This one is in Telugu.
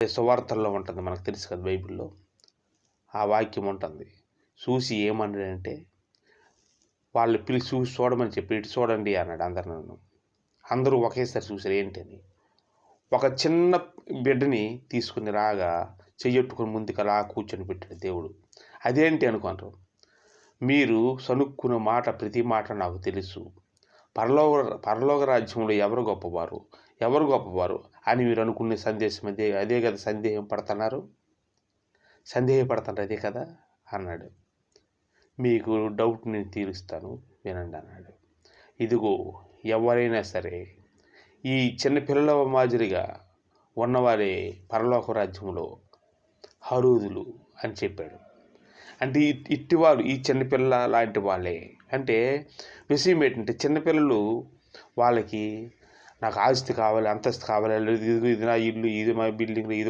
సువార్తల్లో ఉంటుంది, మనకు తెలుసు కదా బైబిల్లో. ఆ వాక్యం ఉంటుంది. చూసి ఏమన్నాడంటే, వాళ్ళు పిలిచి చూసి చూడమని చెప్పి, ఇటు చూడండి అన్నాడు అందరు నన్ను. అందరూ ఒకేసారి చూసారు ఏంటని. ఒక చిన్న బిడ్డని తీసుకుని రాగా చెయ్యట్టుకుని ముందుకు అలా కూర్చొని పెట్టాడు దేవుడు. అదేంటి అనుకుంటారు. మీరు సనుక్కున్న మాట ప్రతి మాట నాకు తెలుసు. పరలోక రాజ్యంలో ఎవరు గొప్పవారు అని మీరు అనుకునే సందేశం అదే కదా సందేహపడుతున్నారు అదే కదా అన్నాడు. మీకు డౌట్ నేను తీరుస్తాను వినండి అన్నాడు. ఇదిగో ఎవరైనా సరే ఈ చిన్నపిల్లల మాదిరిగా ఉన్నవారే పరలోక రాజ్యంలో హరుదులు అని చెప్పాడు. అంటే ఇట్టివారు ఈ చిన్నపిల్ల లాంటి వాళ్ళే. అంటే విషయం ఏంటంటే, చిన్నపిల్లలు వాళ్ళకి నాకు ఆస్తి కావాలి, అంతస్తు కావాలి, ఇది నా ఇల్లు, ఇది మా బిల్డింగ్, ఇది